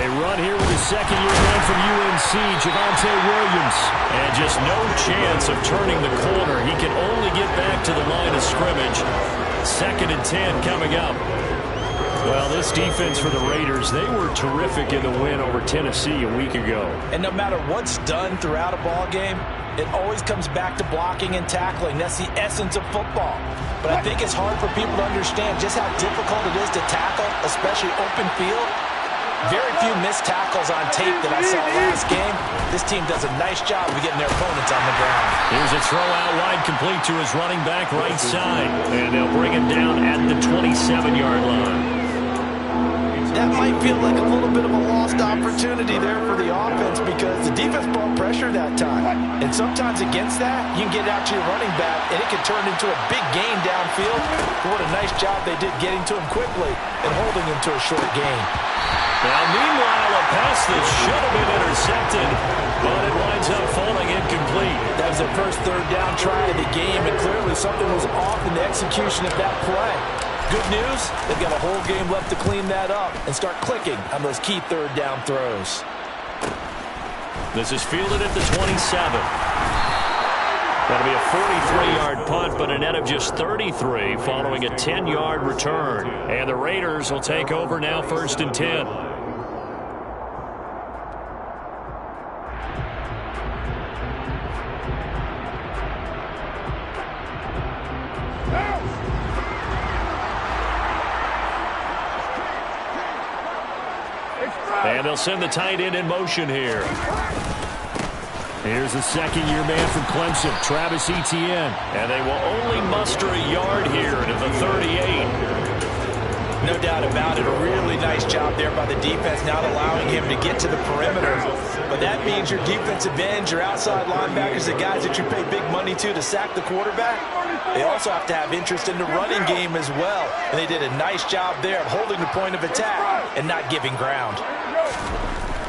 They run here with a second-year man from UNC, Javonte Williams. And just no chance of turning the corner. He can only get back to the line of scrimmage. 2nd and 10 coming up. Well, this defense for the Raiders, they were terrific in the win over Tennessee a week ago. And no matter what's done throughout a ball game, it always comes back to blocking and tackling. That's the essence of football. But I think it's hard for people to understand just how difficult it is to tackle, especially open field. Very few missed tackles on tape that I saw last game. This team does a nice job of getting their opponents on the ground. Here's a throw out wide, complete to his running back right side. And they'll bring him down at the 27-yard line. That might feel like a little bit of a lost opportunity there for the offense because the defense brought pressure that time. And sometimes against that, you can get out to your running back, and it can turn into a big gain downfield. But what a nice job they did getting to him quickly and holding him to a short gain. Now, meanwhile, a pass that should have been intercepted, but it winds up falling incomplete. That was their first third down try of the game, and clearly something was off in the execution of that play. Good news, they've got a whole game left to clean that up and start clicking on those key third down throws. This is fielded at the 27. That'll be a 43-yard punt, but a net of just 33 following a 10-yard return. And the Raiders will take over now, 1st and 10. And they'll send the tight end in motion here. Here's the 2nd-year man from Clemson, Travis Etienne. And they will only muster a yard here to the 38. No doubt about it. A really nice job there by the defense, not allowing him to get to the perimeter. But that means your defensive ends, your outside linebackers, the guys that you pay big money to sack the quarterback, they also have to have interest in the running game as well. And they did a nice job there of holding the point of attack and not giving ground.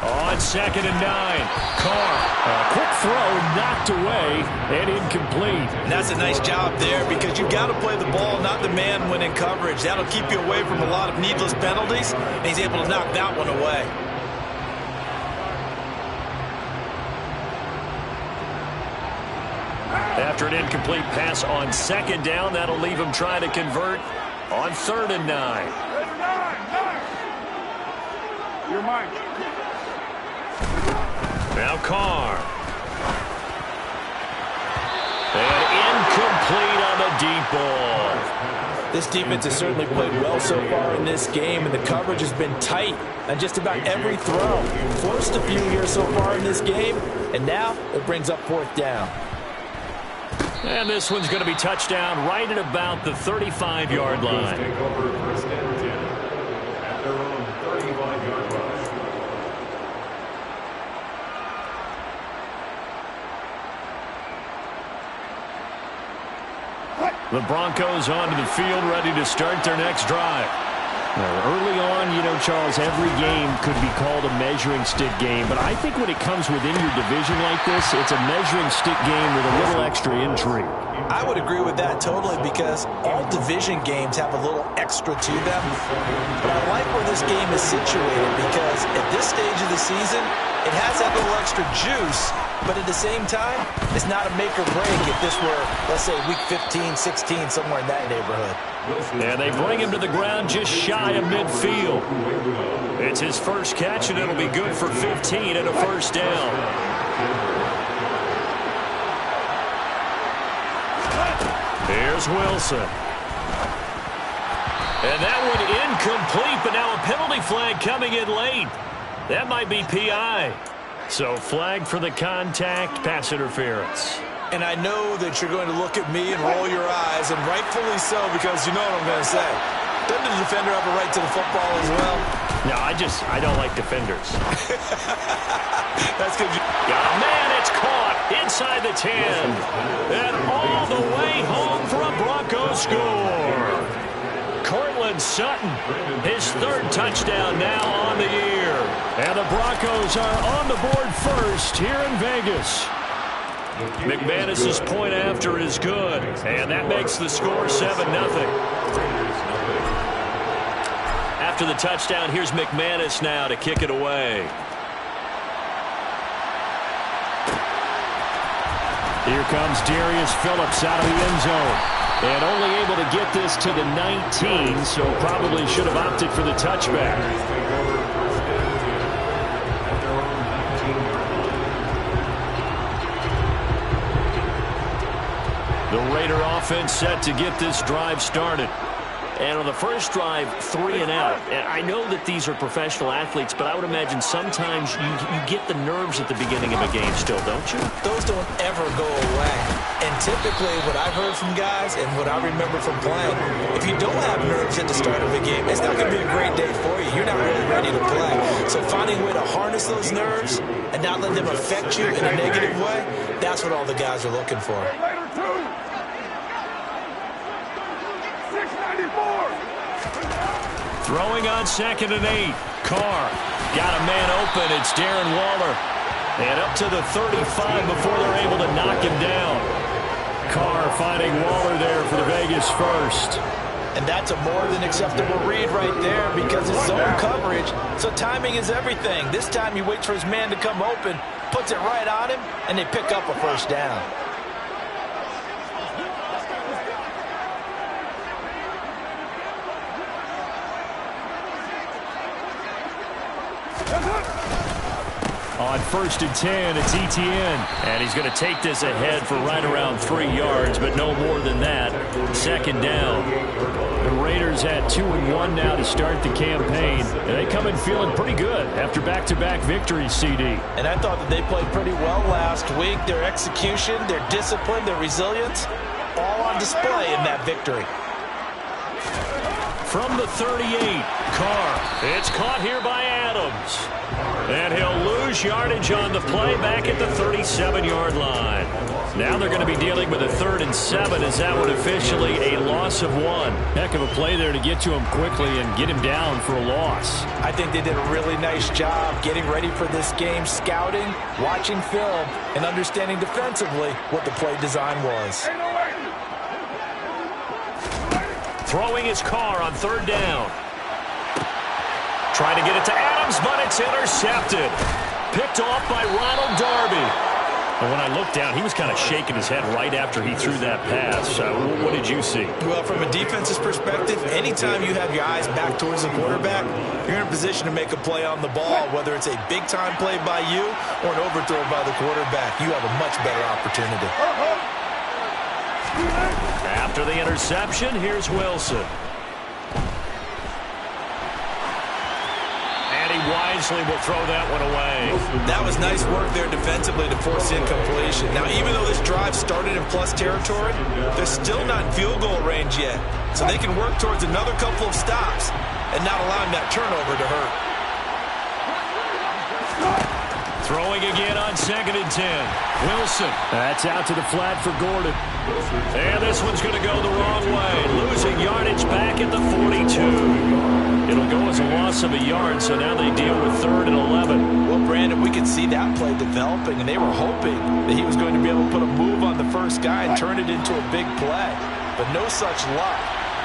On 2nd and 9, Carr, a quick throw knocked away and incomplete. And that's a nice job there because you've got to play the ball, not the man when in coverage. That'll keep you away from a lot of needless penalties, and he's able to knock that one away. After an incomplete pass on 2nd down, that'll leave him trying to convert on 3rd and 9. You're mine. Now Carr. And incomplete on the deep ball. This defense has certainly played well so far in this game, and the coverage has been tight on just about every throw. Forced a few here so far in this game, and now it brings up 4th down. And this one's going to be touchdown right at about the 35-yard line. The Broncos onto the field, ready to start their next drive. Early on, you know, Charles, every game could be called a measuring stick game. But I think when it comes within your division like this, it's a measuring stick game with a little extra intrigue. I would agree with that totally because all division games have a little extra to them. But I like where this game is situated because at this stage of the season, it has that little extra juice. But at the same time, it's not a make or break if this were, let's say, week 15, 16, somewhere in that neighborhood. And they bring him to the ground just shy of midfield. It's his first catch, and it'll be good for 15 and a 1st down. Here's Wilson. And that one incomplete, but now a penalty flag coming in late. That might be PI. So flag for the contact, pass interference. And I know that you're going to look at me and roll your eyes, and rightfully so, because you know what I'm going to say. Doesn't the defender have a right to the football as well? No, I don't like defenders. That's good. Man, it's caught inside the 10. And all the way home for a Broncos score. Courtland Sutton, his 3rd touchdown now on the year. And the Broncos are on the board first here in Vegas. McManus's point after is good, and that makes the score 7-0. After the touchdown, here's McManus now to kick it away. Here comes Darius Phillips out of the end zone. And only able to get this to the 19, so probably should have opted for the touchback. The Raider offense set to get this drive started. And on the first drive, 3 and out. And I know that these are professional athletes, but I would imagine sometimes you get the nerves at the beginning of a game still, don't you? Those don't ever go away. And typically what I've heard from guys and what I remember from playing, if you don't have nerves at the start of a game, it's not going to be a great day for you. You're not really ready to play. So finding a way to harness those nerves and not let them affect you in a negative way, that's what all the guys are looking for. Throwing on 2nd and 8. Carr got a man open. It's Darren Waller. And up to the 35 before they're able to knock him down. Carr finding Waller there for the Vegas first. And that's a more than acceptable read right there because it's zone coverage. So timing is everything. This time he waits for his man to come open, puts it right on him, and they pick up a first down. On 1st and 10, it's Etienne. And he's going to take this ahead for right around 3 yards, but no more than that. 2nd down. The Raiders had 2-1 now to start the campaign. And they come in feeling pretty good after back-to-back victories, CD. And I thought that they played pretty well last week. Their execution, their discipline, their resilience, all on display in that victory. From the 38, Carr. It's caught here by Adams. And he'll lose yardage on the play back at the 37-yard line. Now they're going to be dealing with a 3rd and 7 as that would officially a loss of 1. Heck of a play there to get to him quickly and get him down for a loss. I think they did a really nice job getting ready for this game, scouting, watching film, and understanding defensively what the play design was. Throwing his Carr on 3rd down. Trying to get it to Adams, but it's intercepted. Picked off by Ronald Darby. And when I looked down, he was kind of shaking his head right after he threw that pass. What did you see? Well, from a defense's perspective, anytime you have your eyes back towards the quarterback, you're in a position to make a play on the ball, whether it's a big-time play by you or an overthrow by the quarterback. You have a much better opportunity. After the interception, here's Wilson. And he wisely will throw that one away. That was nice work there defensively to force incompletion. Now, even though this drive started in plus territory, they're still not in field goal range yet. So they can work towards another couple of stops and not allowing that turnover to hurt. Throwing again on 2nd and 10. Wilson. That's out to the flat for Gordon. And this one's going to go the wrong way. Losing yardage back at the 42. It'll go as a loss of a yard, so now they deal with 3rd and 11. Well, Brandon, we could see that play developing, and they were hoping that he was going to be able to put a move on the first guy and turn it into a big play. But no such luck.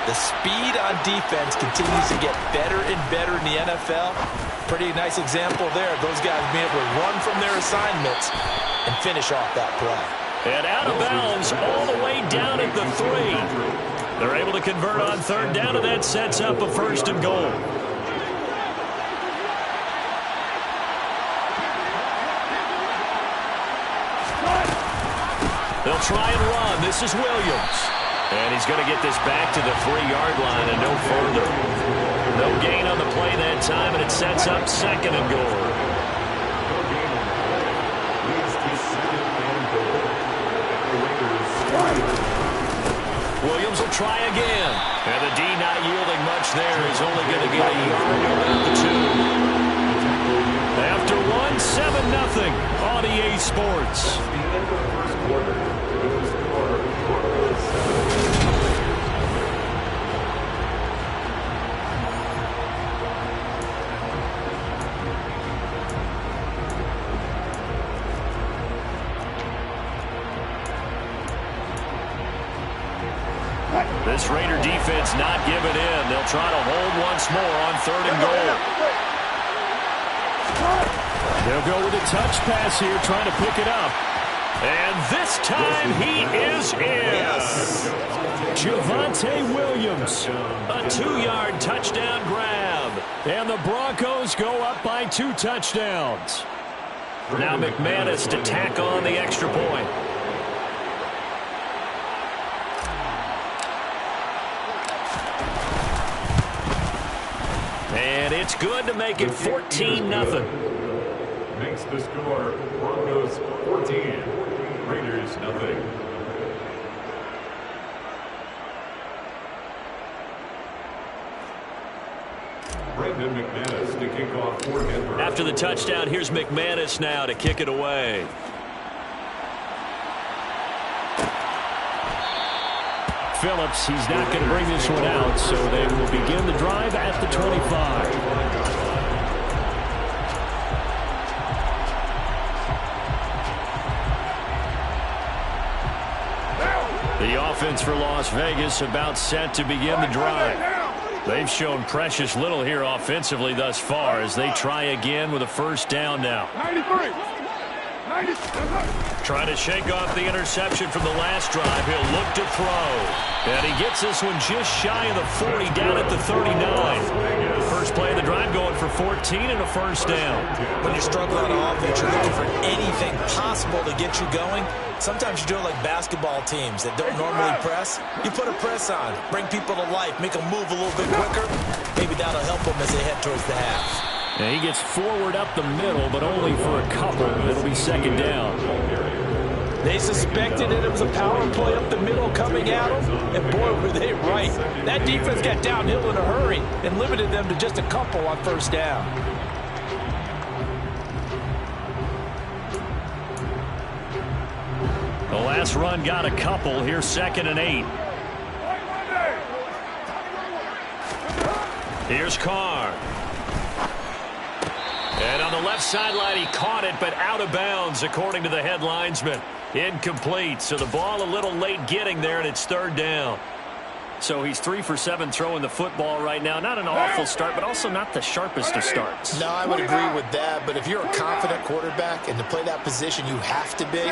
The speed on defense continues to get better and better in the NFL. Pretty nice example there. Those guys being able to run from their assignments and finish off that play. And out of bounds all the way down at the 3. They're able to convert on 3rd down, and that sets up a 1st and goal. They'll try and run. This is Williams. And he's going to get this back to the 3-yard line and no further. No gain on the play that time, and it sets up 2nd and goal. Williams will try again. And the D not yielding much there. He's only going to get a yard around the 2. After 1, 7-0 on EA Sports. This Raider defense not giving in. They'll try to hold once more on 3rd and goal. They'll go with a touch pass here, trying to pick it up. And this time he is in. Yes. Javonte Williams, a 2-yard touchdown grab. And the Broncos go up by 2 touchdowns. Now McManus to tack on the extra point. And it's good to make it 14-0. Makes the score Broncos 14, Raiders nothing. Brandon McManus to kick off for Denver. After the touchdown, here's McManus now to kick it away. Phillips, he's not going to bring this one out, so they will begin the drive at the 25. The offense for Las Vegas about set to begin the drive. They've shown precious little here offensively thus far as they try again with a first down now. 93. Trying to shake off the interception from the last drive. He'll look to throw. And he gets this one just shy of the 40 down at the 39. First play of the drive going for 14 and a first down. When you're struggling on offense, you're looking for anything possible to get you going. Sometimes you do it like basketball teams that don't normally press. You put a press on, bring people to life, make them move a little bit quicker. Maybe that'll help them as they head towards the half. And he gets forward up the middle, but only for a couple. It'll be second down. They suspected it was a power play up the middle coming at them, and boy, were they right. That defense got downhill in a hurry and limited them to just a couple on first down. The last run got a couple. Here's 2nd and 8. Here's Carr. And on the left sideline, he caught it, but out of bounds, according to the head linesman. Incomplete, so the ball a little late getting there, and it's 3rd down. So he's 3 for 7 throwing the football right now. Not an awful start, but also not the sharpest of starts. No, I would agree with that, but if you're a confident quarterback and to play that position you have to be,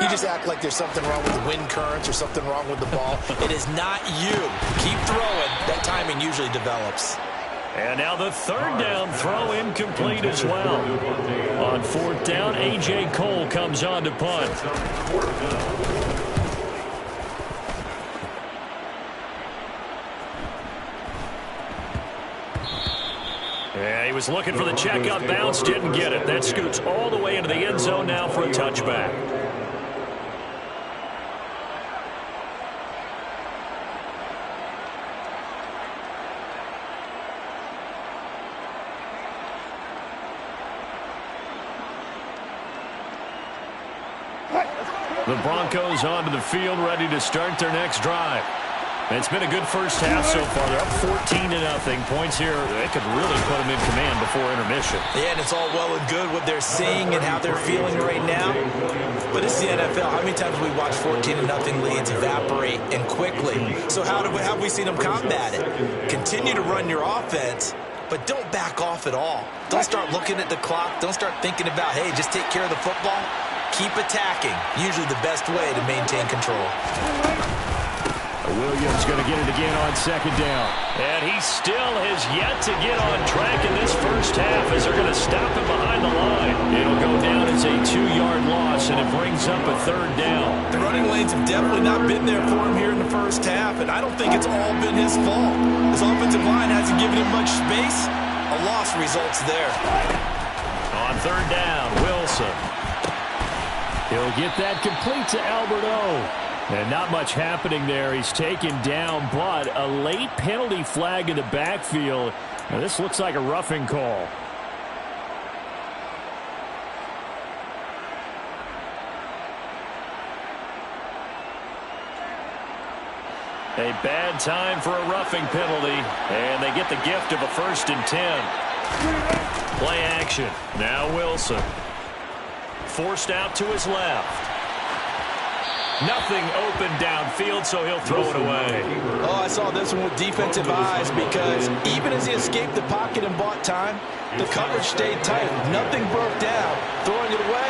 you just act like there's something wrong with the wind currents or something wrong with the ball. It is not you. Keep throwing. That timing usually develops. And now the 3rd down throw incomplete as well. On 4th down, A.J. Cole comes on to punt. Yeah, he was looking for the checkup bounce, didn't get it. That scoots all the way into the end zone now for a touchback. The Broncos onto the field, ready to start their next drive. It's been a good first half so far. They're up 14-0. Points here, they could really put them in command before intermission. Yeah, and it's all well and good what they're seeing and how they're feeling right now. But it's the NFL. How many times we watch 14-0 leads evaporate and quickly? So how have we seen them combat it? Continue to run your offense, but don't back off at all. Don't start looking at the clock. Don't start thinking about, hey, just take care of the football. Keep attacking. Usually the best way to maintain control. Williams going to get it again on 2nd down. And he still has yet to get on track in this first half as they're going to stop him behind the line. It'll go down as a 2-yard loss, and it brings up a 3rd down. The running lanes have definitely not been there for him here in the first half, and I don't think it's all been his fault. His offensive line hasn't given him much space. A loss results there. On 3rd down, Wilson. He'll get that complete to Albert O. And not much happening there. He's taken down, but a late penalty flag in the backfield. Now, this looks like a roughing call. A bad time for a roughing penalty, and they get the gift of a 1st and 10. Play action. Now Wilson. Forced out to his left. Nothing open downfield, so he'll throw it away. Oh, I saw this one with defensive eyes because even as he escaped the pocket and bought time, the coverage stayed tight. Nothing broke down. Throwing it away,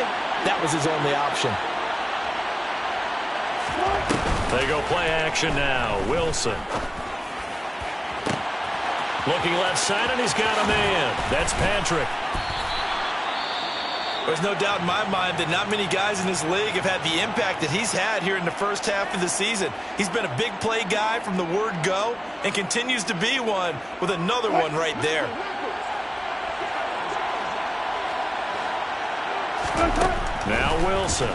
that was his only option. They go play action now. Wilson. Looking left side, and he's got a man. That's Patrick. There's no doubt in my mind that not many guys in this league have had the impact that he's had here in the first half of the season. He's been a big play guy from the word go and continues to be one with another one right there. Now Wilson.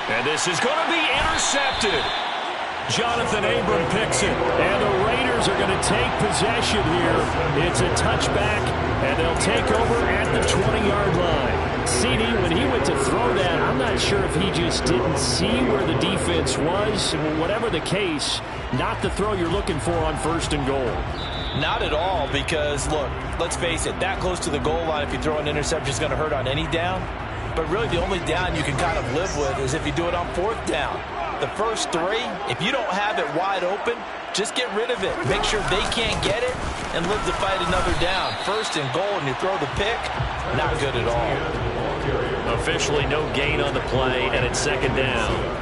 And this is going to be intercepted. Jonathan Abram picks it. And the Raiders are going to take possession here. It's a touchback, and they'll take over at the 20-yard line. CD, when he went to throw that, I'm not sure if he just didn't see where the defense was. Whatever the case, not the throw you're looking for on 1st and goal. Not at all, because, look, let's face it, that close to the goal line, if you throw an interception, is going to hurt on any down. But really, the only down you can kind of live with is if you do it on 4th down. The first 3, if you don't have it wide open, just get rid of it. Make sure they can't get it and live to fight another down. 1st and goal, and you throw the pick, not good at all. Officially no gain on the play, and it's 2nd down.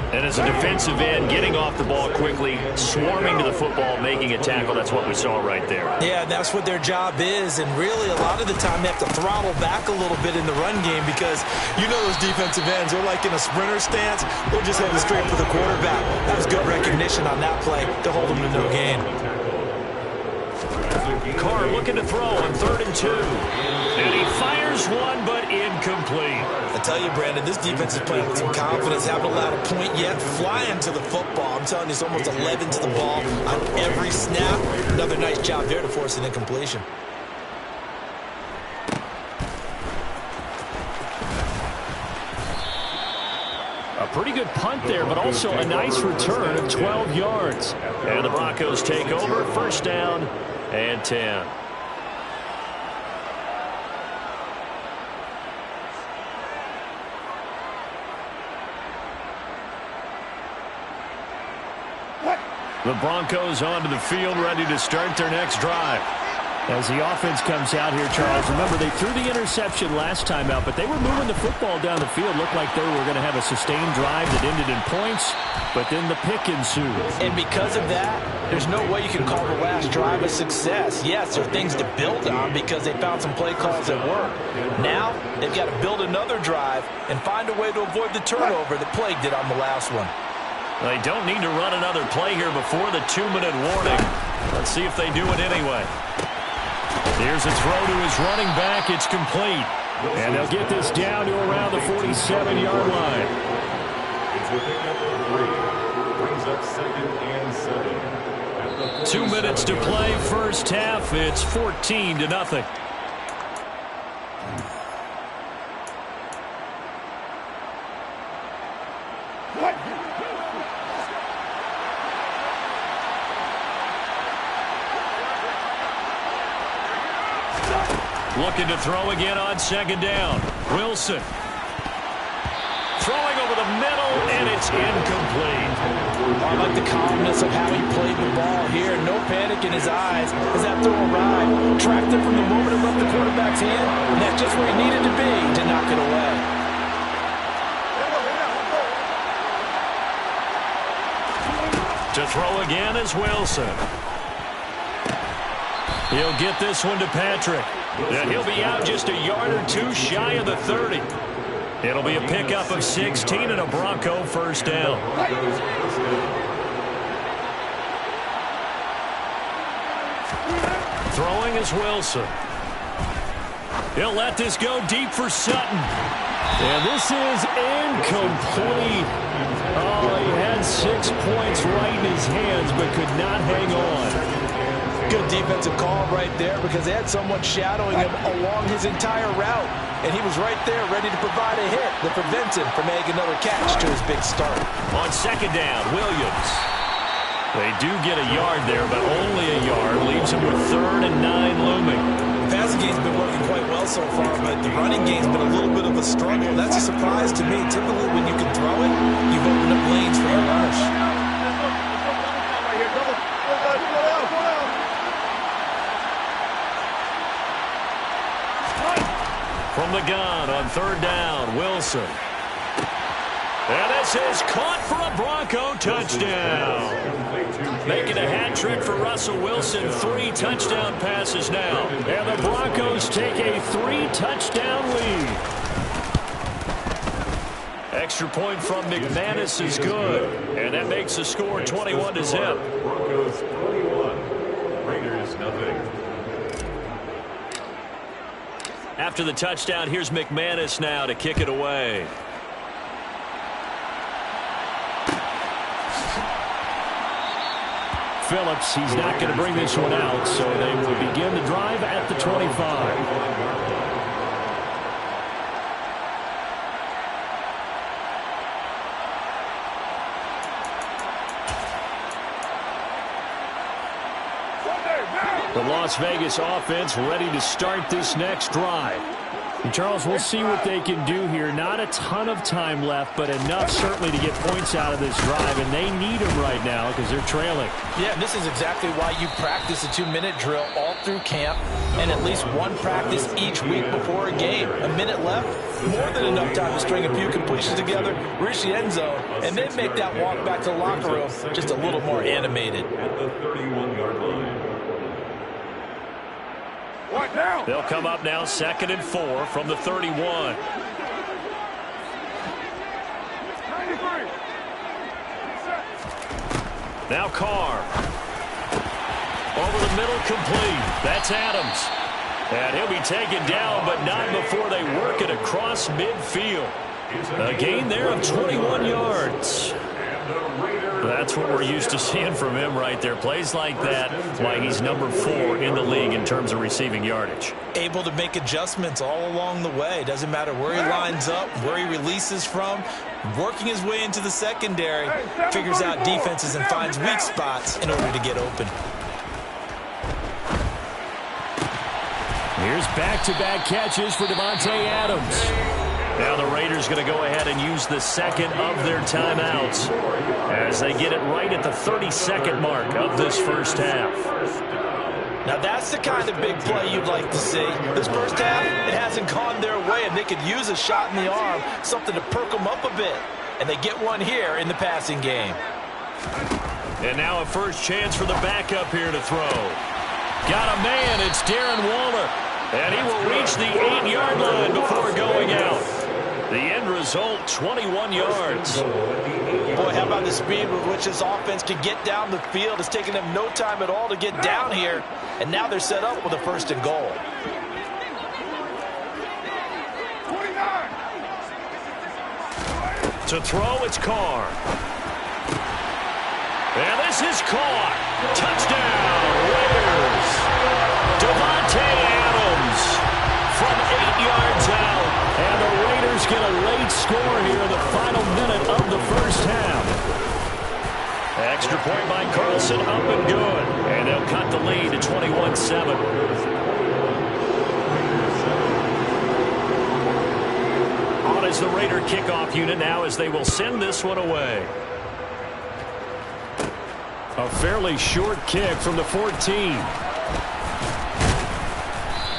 And as a defensive end, getting off the ball quickly, swarming to the football, making a tackle, that's what we saw right there. Yeah, that's what their job is, and really a lot of the time they have to throttle back a little bit in the run game because you know those defensive ends, they're like in a sprinter stance, they're just heading straight for the quarterback. That was good recognition on that play to hold them to no gain. Carr looking to throw on 3rd and 2. And he fires one, but incomplete. I tell you, Brandon, this defense is playing with some confidence. Haven't allowed a point yet. Flying to the football. I'm telling you, it's almost 11 to the ball on every snap. Another nice job there to force an incompletion. A pretty good punt there, but also a nice return of 12 yards. And the Broncos take over, 1st down and 10. The Broncos onto the field, ready to start their next drive. As the offense comes out here, Charles, remember they threw the interception last time out, but they were moving the football down the field. Looked like they were going to have a sustained drive that ended in points, but then the pick ensued. And because of that, there's no way you can call the last drive a success. Yes, there are things to build on because they found some play calls that work. Now, they've got to build another drive and find a way to avoid the turnover that plagued it on the last one. They don't need to run another play here before the 2-minute warning. Let's see if they do it anyway. Here's a throw to his running back. It's complete. And they'll get this down to around the 47-yard line. It's the pickup of 3. Brings up 2nd and 7. 2 minutes to play, first half. It's 14-0. Looking to throw again on 2nd down. Wilson. Throwing over the middle, and it's incomplete. I like the calmness of how he played the ball here. No panic in his eyes as that throw arrived. Tracked it from the moment it left the quarterback's hand, and that's just where he needed to be to knock it away. To throw again is Wilson. He'll get this one to Patrick. And he'll be out just a yard or 2 shy of the 30. It'll be a pickup of 16 and a Bronco 1st down. Throwing is Wilson. He'll let this go deep for Sutton. And this is incomplete. Oh, he had 6 points right in his hands, but could not hang on. Good defensive call right there because they had someone shadowing him along his entire route. And he was right there ready to provide a hit that prevents him from making another catch to his big start. On 2nd down, Williams. They do get a yard there, but only a yard. Leaves him with 3rd and 9 looming. Pass passing game's been working quite well so far, but the running game's been a little bit of a struggle. That's a surprise to me. Typically, when you can throw it, you've opened up lanes for your runners. From the gun on third down, Wilson. And this is caught for a Bronco touchdown. Making a hat trick for Russell Wilson. 3 touchdown passes now. And the Broncos take a 3-touchdown lead. Extra point from McManus is good. And that makes the score 21-0. Broncos 21. Raiders nothing. After the touchdown, here's McManus now to kick it away. Phillips, he's not going to bring this one out, so they will begin the drive at the 25. The Las Vegas offense ready to start this next drive. And Charles, we'll see what they can do here. Not a ton of time left, but enough certainly to get points out of this drive, and they need them right now because they're trailing. Yeah, and this is exactly why you practice a 2-minute drill all through camp and at least one practice each week before a game. A minute left, more than enough time to string a few completions together, reach the end zone, and then make that walk back to the locker room just a little more animated. At the 31-yard line. They'll come up now 2nd and 4 from the 31. Now Carr. Over the middle, complete. That's Adams. And he'll be taken down, but not before they work it across midfield. A gain there of 21 yards. That's what we're used to seeing from him right there. Plays like that, why he's number 4 in the league in terms of receiving yardage. Able to make adjustments all along the way. Doesn't matter where he lines up, where he releases from. Working his way into the secondary, figures out defenses and finds weak spots in order to get open. Here's back-to-back catches for Davante Adams. Now the Raiders going to go ahead and use the second of their timeouts as they get it right at the 32nd mark of this first half. Now that's the kind of big play you'd like to see. This first half, it hasn't gone their way, and they could use a shot in the arm, something to perk them up a bit. And they get one here in the passing game. And now a first chance for the backup here to throw. Got a man, it's Darren Waller. And he will reach the 8-yard line before going out. The end result, 21 yards. Boy, how about the speed with which this offense can get down the field? It's taken them no time at all to get down here. And now they're set up with a 1st and goal. To throw, it's Carr. And this is caught. Touchdown, Raiders. Davante Adams from 8 yards out. And the Raiders get a late score here in the final minute of the first half. Extra point by Carlson, up and good. And they'll cut the lead to 21-7. On is the Raider kickoff unit now as they will send this one away. A fairly short kick from the 14.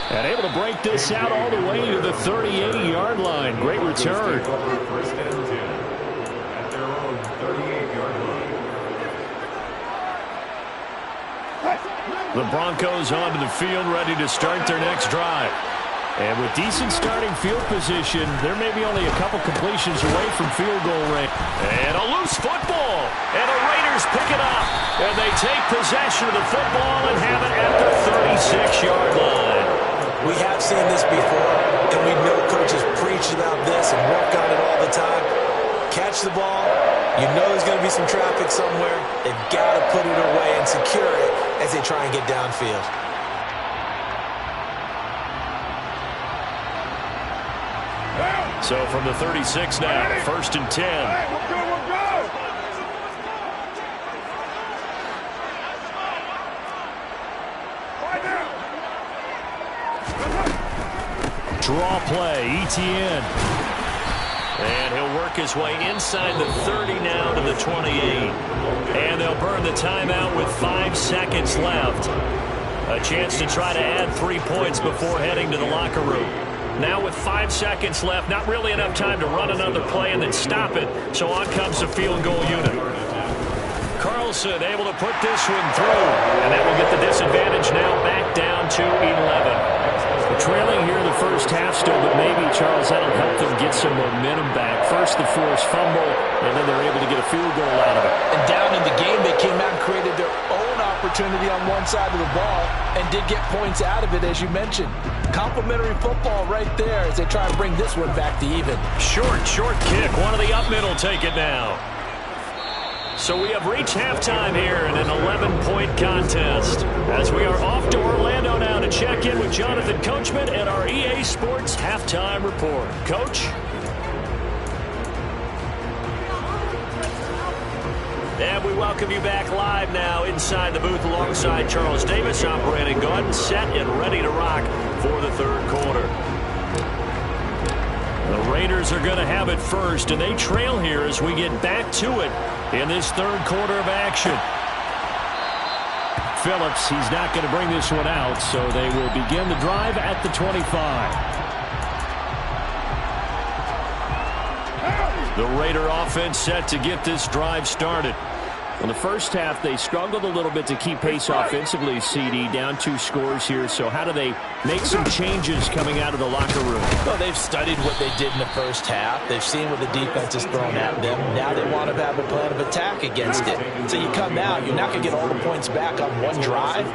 And able to break this out all the way to the 38-yard line. Great return. 1st and 10 at their own 38-yard line. The Broncos onto the field, ready to start their next drive. And with decent starting field position, there may be only a couple completions away from field goal range. And a loose football. And the Raiders pick it up. And they take possession of the football and have it at the 36-yard line. We have seen this before, and we know coaches preach about this and work on it all the time. Catch the ball. You know there's going to be some traffic somewhere. They've got to put it away and secure it as they try and get downfield. So from the 36 now, 1st and 10. Draw play, Etienne. And he'll work his way inside the 30 now to the 28. And they'll burn the timeout with 5 seconds left. A chance to try to add 3 points before heading to the locker room. Now with 5 seconds left, not really enough time to run another play and then stop it. So on comes the field goal unit. Carlson able to put this one through. And that will get the disadvantage now back down to 11. They're trailing here in the first half still, but maybe, Charles, that'll help them get some momentum back. First the forced fumble, and then they're able to get a field goal out of it. And down in the game, they came out and created their own opportunity on one side of the ball and did get points out of it, as you mentioned. Complimentary football right there as they try to bring this one back to even. Short kick. One of the up mid will take it now. So we have reached halftime here in an 11-point contest. As we are off to Orlando now to check in with Jonathan Coachman and our EA Sports Halftime Report. Coach? And we welcome you back live now inside the booth alongside Charles Davis. I'm Brandon Gaudin, set and ready to rock for the third quarter. The Raiders are going to have it first, and they trail here as we get back to it in this third quarter of action. Phillips, he's not going to bring this one out, so they will begin the drive at the 25. The Raider offense set to get this drive started. In the first half, they struggled a little bit to keep pace offensively, CD, down 2 scores here. So how do they make some changes coming out of the locker room? Well, they've studied what they did in the first half. They've seen what the defense has thrown at them. Now they want to have a plan of attack against it. So you come out, you're not going to get all the points back on one drive,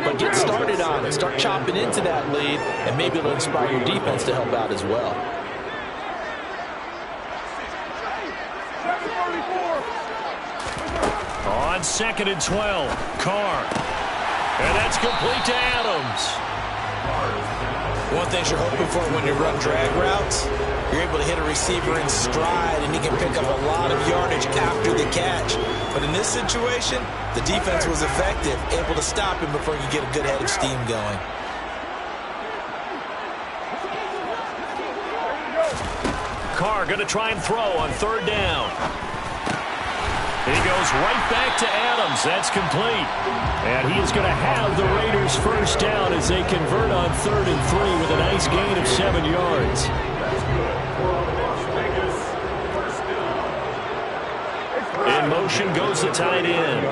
but get started on it. Start chopping into that lead, and maybe it'll inspire your defense to help out as well. On 2nd and 12, Carr. And that's complete to Adams. One thing you're hoping for when you run drag routes, you're able to hit a receiver in stride, and he can pick up a lot of yardage after the catch. But in this situation, the defense was effective, able to stop him before you get a good head of steam going. Carr going to try and throw on 3rd down. He goes right back to Adams. That's complete. And he is going to have the Raiders first down as they convert on 3rd and 3 with a nice gain of 7 yards. In motion goes the tight end.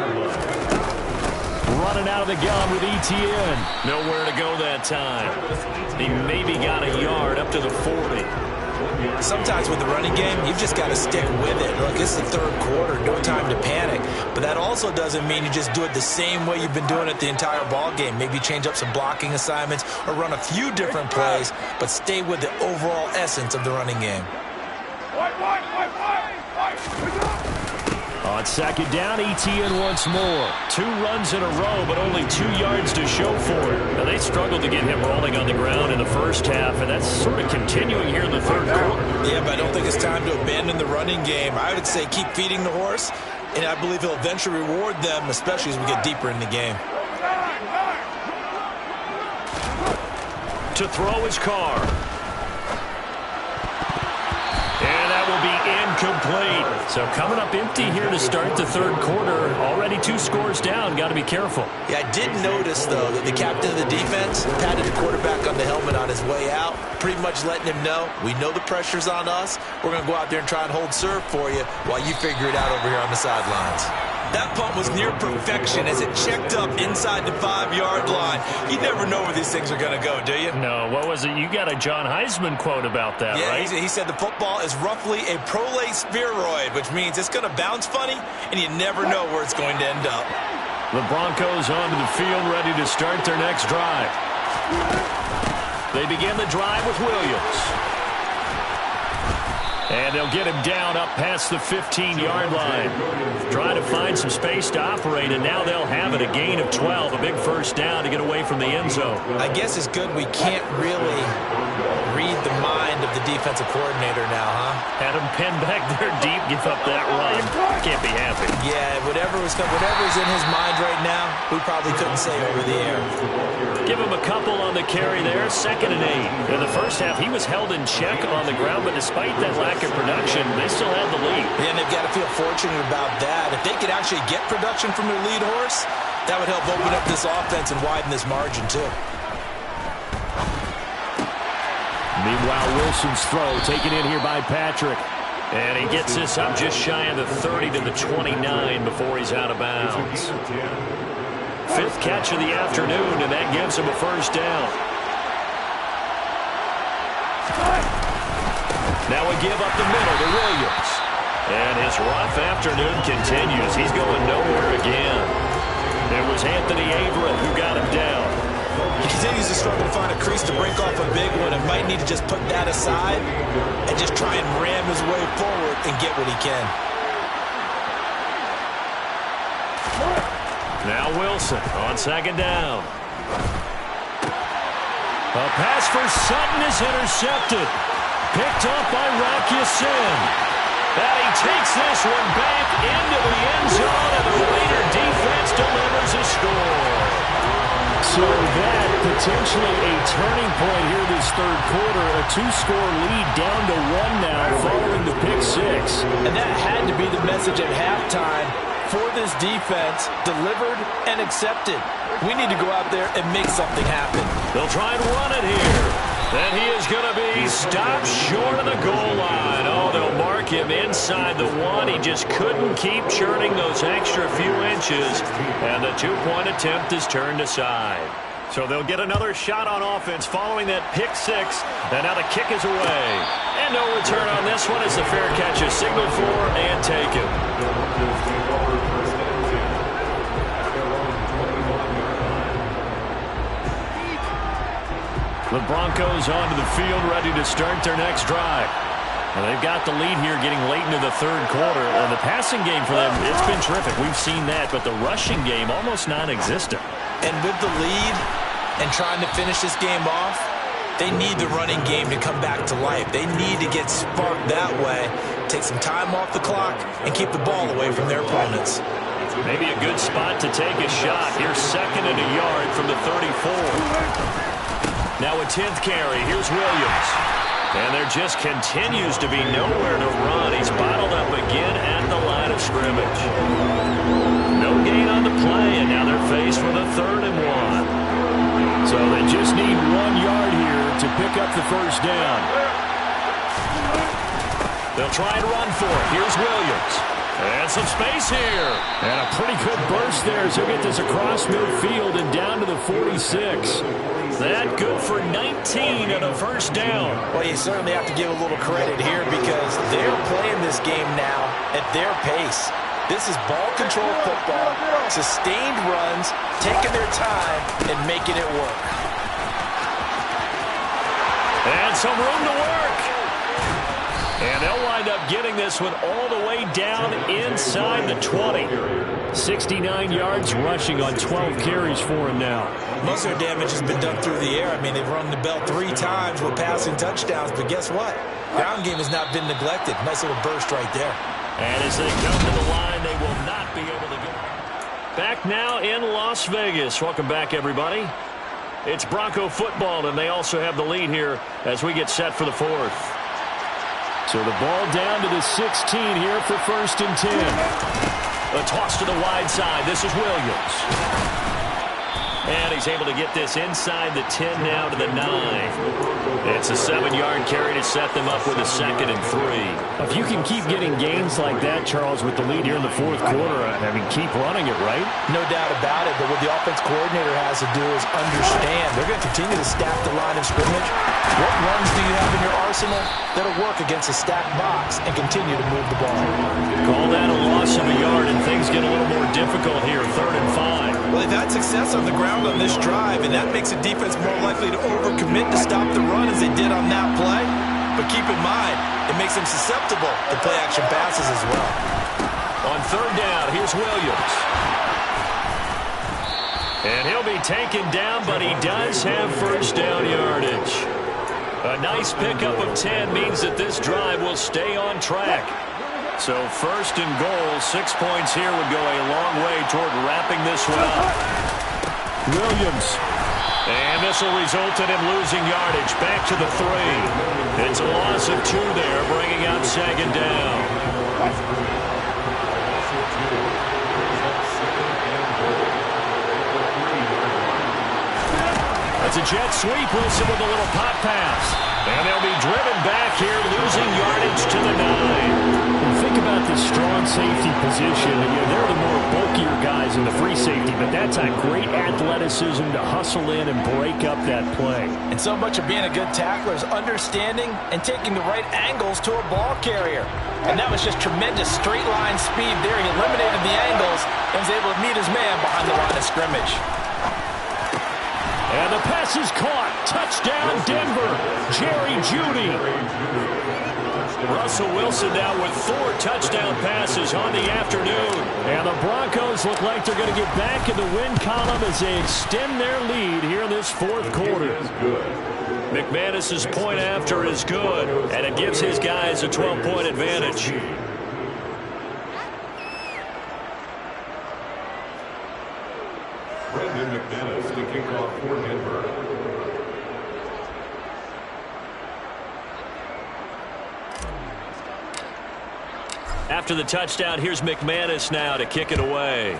Running out of the gun with Etienne. Nowhere to go that time. He maybe got a yard up to the 40. Sometimes with the running game, you've just got to stick with it. Look, it's the third quarter, no time to panic. But that also doesn't mean you just do it the same way you've been doing it the entire ball game. Maybe change up some blocking assignments or run a few different plays, but stay with the overall essence of the running game. On 2nd down, Etienne once more. 2 runs in a row, but only 2 yards to show for it. Now, they struggled to get him rolling on the ground in the first half, and that's sort of continuing here in the third quarter. Yeah, but I don't think it's time to abandon the running game. I would say keep feeding the horse, and I believe he'll eventually reward them, especially as we get deeper in the game. To throw is Carr. And that will be incomplete. So coming up empty here to start the third quarter. Already 2 scores down. Got to be careful. Yeah, I did notice, though, that the captain of the defense patted the quarterback on the helmet on his way out, pretty much letting him know, we know the pressure's on us. We're going to go out there and try and hold serve for you while you figure it out over here on the sidelines. That punt was near perfection as it checked up inside the 5-yard line. You never know where these things are going to go, do you? No, what was it? You got a John Heisman quote about that, right? Yeah, he said the football is roughly a prolate spheroid, which means it's going to bounce funny, and you never know where it's going to end up. The Broncos onto the field, ready to start their next drive. They begin the drive with Williams. And they'll get him down up past the 15-yard line. Trying to find some space to operate, and now they'll have it. A gain of 12, a big first down to get away from the end zone. I guess it's good we can't really read the mind of the defensive coordinator now, huh? Had him pinned back there deep, give up that run. Can't be happy. Yeah, whatever's in his mind right now, we probably couldn't say over the air. Give him a couple on the carry there, 2nd and 8. In the first half, he was held in check on the ground, but despite that lack of production, they still had the lead. Yeah, and they've got to feel fortunate about that. If they could actually get production from their lead horse, that would help open up this offense and widen this margin, too. Meanwhile, Wilson's throw taken in here by Patrick. And he gets this up just shy of the 30 to the 29 before he's out of bounds. 5th catch of the afternoon, and that gives him a first down. Now a give up the middle to Williams. And his rough afternoon continues. He's going nowhere again. It was Anthony Averett who got him down. He continues to struggle to find a crease to break off a big one and might need to just put that aside and just try and ram his way forward and get what he can. Now Wilson on 2nd down. A pass for Sutton is intercepted. Picked off by Rock Ya-Sin. And he takes this one back into the end zone, and the Raider defense delivers a score. So that potentially a turning point here this 3rd quarter. A 2-score lead down to 1 now following the pick 6. And that had to be the message at halftime for this defense, delivered and accepted. We need to go out there and make something happen. They'll try and run it here. And he is going to be stopped short of the goal line. Oh, they'll mark him inside the 1. He just couldn't keep churning those extra few inches. And the 2-point attempt is turned aside. So they'll get another shot on offense following that pick 6. And now the kick is away. And no return on this one as the fair catch is signaled for and taken. The Broncos onto the field, ready to start their next drive. And they've got the lead here getting late into the 3rd quarter. And the passing game for them, it's been terrific. We've seen that, but the rushing game almost non-existent. And with the lead and trying to finish this game off, they need the running game to come back to life. They need to get sparked that way, take some time off the clock, and keep the ball away from their opponents. Maybe a good spot to take a shot. Here's 2nd and a yard from the 34. Now a 10th carry. Here's Williams. And there just continues to be nowhere to run. He's bottled up again at the line of scrimmage. No gain on the play, and now they're faced with a 3rd and 1. So they just need 1 yard here to pick up the first down. They'll try and run for it. Here's Williams. And some space here. And a pretty good burst there as he'll get this across midfield and down to the 46. That good for 19 and a first down. Well, you certainly have to give a little credit here because they're playing this game now at their pace. This is ball control football, sustained runs, taking their time and making it work. And some room to work. And they'll wind up getting this one all the way down inside the 20. 69 yards rushing on 12 carries for him now. Most of their damage has been done through the air. I mean, they've rung the bell 3 times with passing touchdowns, but guess what? Ground game has not been neglected. Nice little burst right there. And as they come to the line, they will not be able to go. Back now in Las Vegas. Welcome back, everybody. It's Bronco football, and they also have the lead here as we get set for the 4th. So the ball down to the 16 here for 1st and 10. A toss to the wide side. This is Williams. And he's able to get this inside the 10 now to the 9. It's a 7-yard carry to set them up with a 2nd and 3. If you can keep getting gains like that, Charles, with the lead here in the 4th quarter, I mean, keep running it, right? No doubt about it, but what the offense coordinator has to do is understand. They're going to continue to stack the line of scrimmage. What runs do you have in your arsenal that'll work against a stacked box and continue to move the ball? Call that a loss of a yard, and things get a little more difficult here, 3rd and 5. Well, they've had success on the ground on this drive, and that makes the defense more likely to overcommit to stop the run as they did on that play. But keep in mind, it makes them susceptible to play-action passes as well. On 3rd down, here's Williams. And he'll be taken down, but he does have first down yardage. A nice pickup of 10 means that this drive will stay on track. So first and goal, 6 points here would go a long way toward wrapping this one up. Williams. And this will result in him losing yardage. Back to the 3. It's a loss of 2 there, bringing out second down. It's a jet sweep. Wilson with a little pop pass. And they'll be driven back here, losing yardage to the 9. And think about the strong safety position. They're the more bulkier guys in the free safety, but that's a great athleticism to hustle in and break up that play. And so much of being a good tackler is understanding and taking the right angles to a ball carrier. And that was just tremendous straight line speed there. He eliminated the angles and was able to meet his man behind the line of scrimmage. And the pass is caught. Touchdown, Denver. Jerry Jeudy. Russell Wilson now with 4 touchdown passes on the afternoon. And the Broncos look like they're going to get back in the win column as they extend their lead here in this fourth quarter. McManus's point after is good, and it gives his guys a 12-point advantage. Brandon McManus to kick off for Denver. After the touchdown, here's McManus now to kick it away.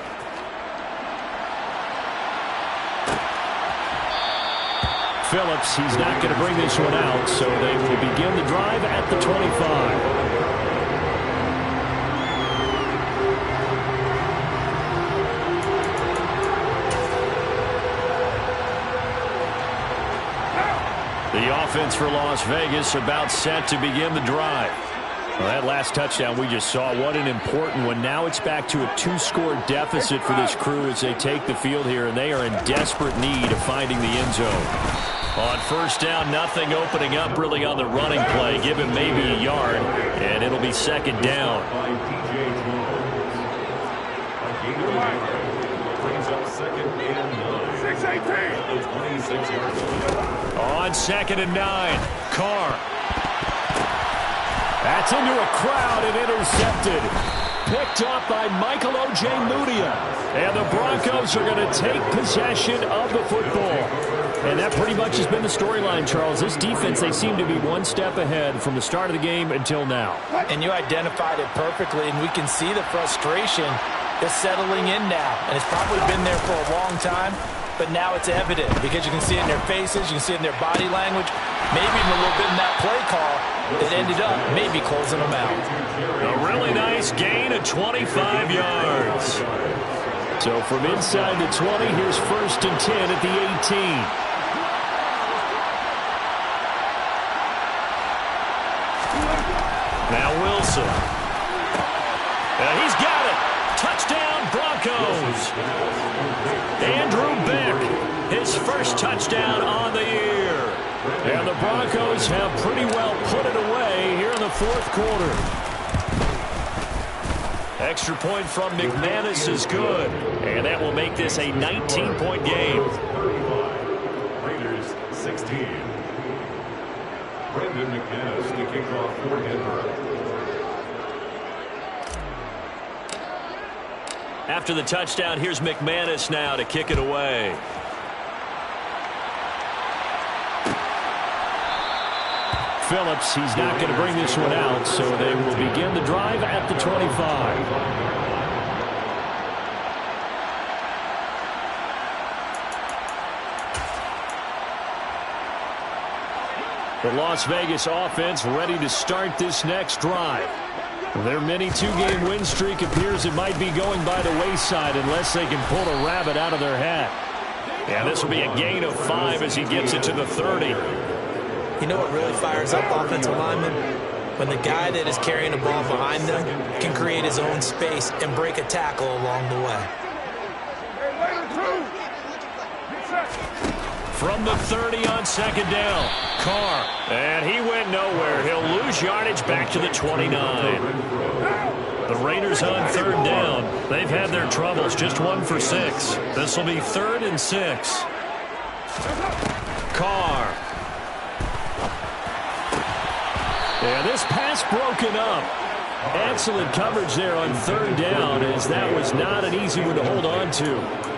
Phillips, he's not going to bring this one out, so they will begin the drive at the 25. The offense for Las Vegas about set to begin the drive. Well, that last touchdown we just saw, what an important one. Now it's back to a 2-score deficit for this crew as they take the field here, and they are in desperate need of finding the end zone. On first down, nothing opening up really on the running play. Give him maybe a yard, and it'll be second down. On second and 9, Carr. That's into a crowd and intercepted. Picked up by Michael Ojemudia. And the Broncos are going to take possession of the football. And that pretty much has been the storyline, Charles. This defense, they seem to be one step ahead from the start of the game until now. And you identified it perfectly, and we can see the frustration is settling in now. And it's probably been there for a long time, but now it's evident because you can see it in their faces, you can see it in their body language, maybe even a little bit in that play call that ended up maybe closing them out. A really nice gain of 25 yards. So from inside the 20, here's first and 10 at the 18. Now Wilson. He's got it. Touchdown, Broncos. Andrew Beck, his first touchdown on the year. And the Broncos have pretty well put it away here in the fourth quarter. Extra point from McManus is good. And that will make this a 19-point game. Raiders 16. Brandon McManus to kick off for Denver. After the touchdown, here's McManus now to kick it away. Phillips, he's not going to bring this one out, so they will begin the drive at the 25. The Las Vegas offense ready to start this next drive. Their mini 2-game win streak appears it might be going by the wayside unless they can pull a rabbit out of their hat. And this will be a gain of 5 as he gets it to the 30. You know what really fires up offensive linemen? When the guy that is carrying the ball behind them can create his own space and break a tackle along the way. From the 30 on second down, Carr. And he went nowhere. He'll lose yardage back to the 29. The Raiders on third down. They've had their troubles, just 1 for 6. This will be 3rd and 6. Carr. And this pass broken up. Excellent coverage there on third down, as that was not an easy one to hold on to.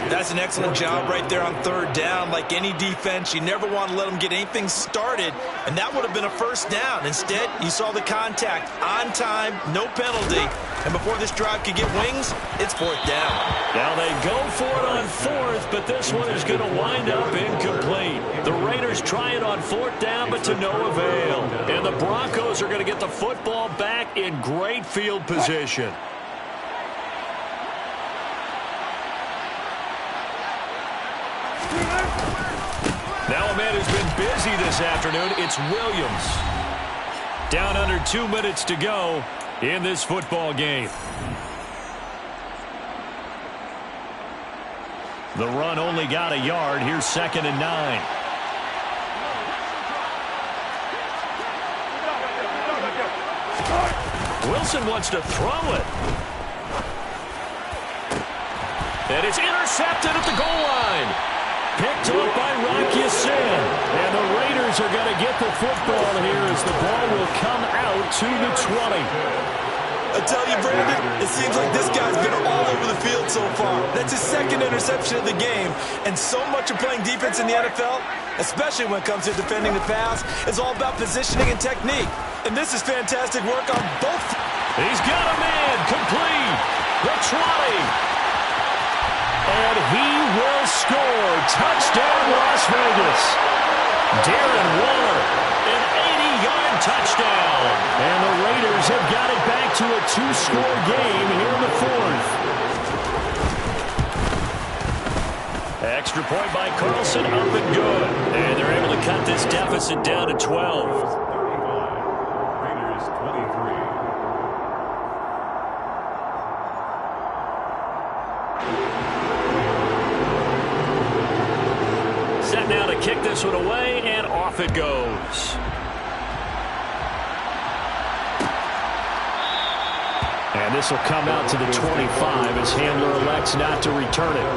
That's an excellent job right there on third down. Like any defense, you never want to let them get anything started, and that would have been a first down. Instead, you saw the contact on time, no penalty, and before this drive could get wings, it's fourth down. Now they go for it on fourth, but this one is going to wind up incomplete. The Raiders try it on fourth down, but to no avail. And the Broncos are going to get the football back in great field position. Now a man who's been busy this afternoon, it's Williams. Down under 2 minutes to go in this football game. The run only got a yard. Here's 2nd and 9. Wilson wants to throw it. And it's intercepted at the goal line. Picked up by Rock Ya-Sin. And the Raiders are going to get the football here as the ball will come out to the 20. I tell you, Brandon, it seems like this guy's been all over the field so far. That's his 2nd interception of the game. And so much of playing defense in the NFL, especially when it comes to defending the pass, is all about positioning and technique. And this is fantastic work on both. He's got a man complete. The 20. And he will score. Touchdown, Las Vegas. Darren Waller, an 80-yard touchdown. And the Raiders have got it back to a 2-score game here in the fourth. Extra point by Carlson, up and good. And they're able to cut this deficit down to 12. Now to kick this one away, and off it goes. And this will come out to the 25 as Handler elects not to return it.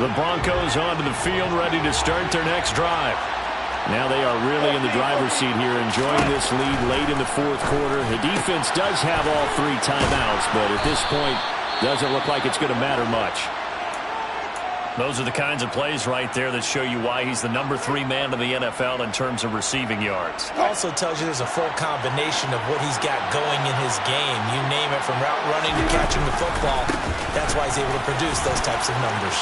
The Broncos onto the field, ready to start their next drive. Now they are really in the driver's seat here, enjoying this lead late in the fourth quarter. The defense does have all 3 timeouts, but at this point, doesn't look like it's going to matter much. Those are the kinds of plays right there that show you why he's the number 3 man in the NFL in terms of receiving yards. Also tells you there's a full combination of what he's got going in his game. You name it, from route running to catching the football. That's why he's able to produce those types of numbers.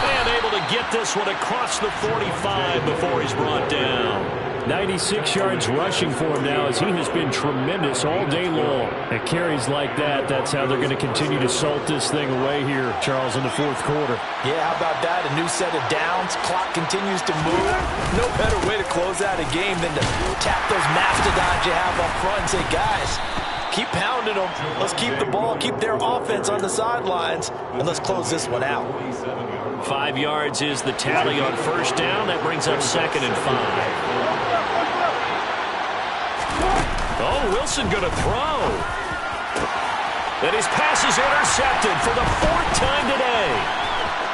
And able to get this one across the 45 before he's brought down. 96 yards rushing for him now, as he has been tremendous all day long. At carries like that, that's how they're going to continue to salt this thing away here, Charles, in the fourth quarter. Yeah, how about that? A new set of downs. Clock continues to move. No better way to close out a game than to tap those mastodons you have up front and say, guys, keep pounding them. Let's keep the ball, keep their offense on the sidelines, and let's close this one out. 5 yards is the tally on first down. That brings up 2nd and 5. Oh, Wilson going to throw. And his pass is intercepted for the 4th time today.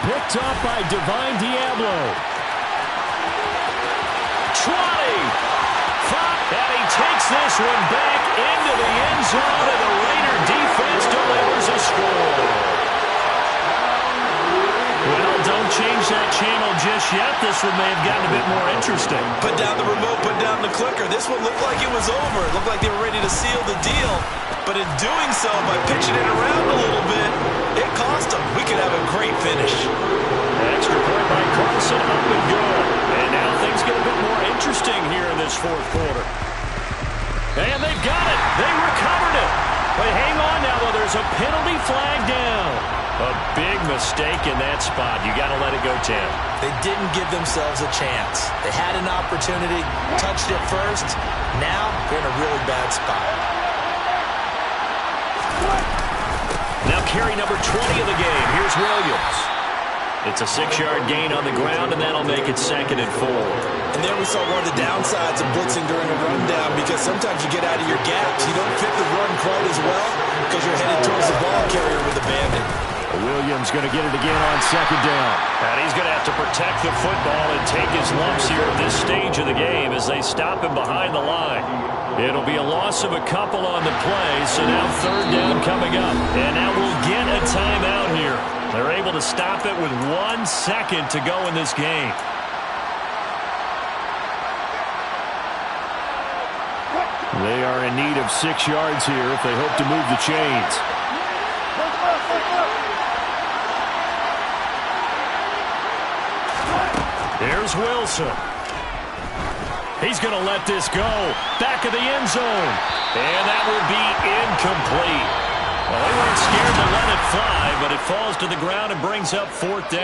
Picked up by Divine Diablo. 20. And he takes this one back into the end zone, and the Raider defense delivers a score. Well, don't change that channel just yet. This one may have gotten a bit more interesting. Put down the remote, put down the clicker. This one looked like it was over. It looked like they were ready to seal the deal. But in doing so, by pitching it around a little bit, it cost them. We could have a great finish. Extra point by Carlson, up and good. And now things get a bit more interesting here in this fourth quarter. And they've got it. They recovered it. But hang on now, though. There's a penalty flag down. A big mistake in that spot. You got to let it go, Tim. They didn't give themselves a chance. They had an opportunity, touched it first. Now they're in a really bad spot. Now carry number 20 of the game. Here's Williams. It's a 6-yard gain on the ground, and that'll make it 2nd and 4. And there we saw one of the downsides of blitzing during a rundown, because sometimes you get out of your gaps. You don't fit the run quite as well because you're headed towards the ball carrier with abandon. Williams going to get it again on second down. And he's going to have to protect the football and take his lumps here at this stage of the game as they stop him behind the line. It'll be a loss of a couple on the play, so now third down coming up. And now we'll get a timeout here. They're able to stop it with 1 second to go in this game. They are in need of 6 yards here if they hope to move the chains. Here's Wilson. He's going to let this go. Back of the end zone. And that will be incomplete. Well, they weren't scared to let it fly, but it falls to the ground and brings up fourth down.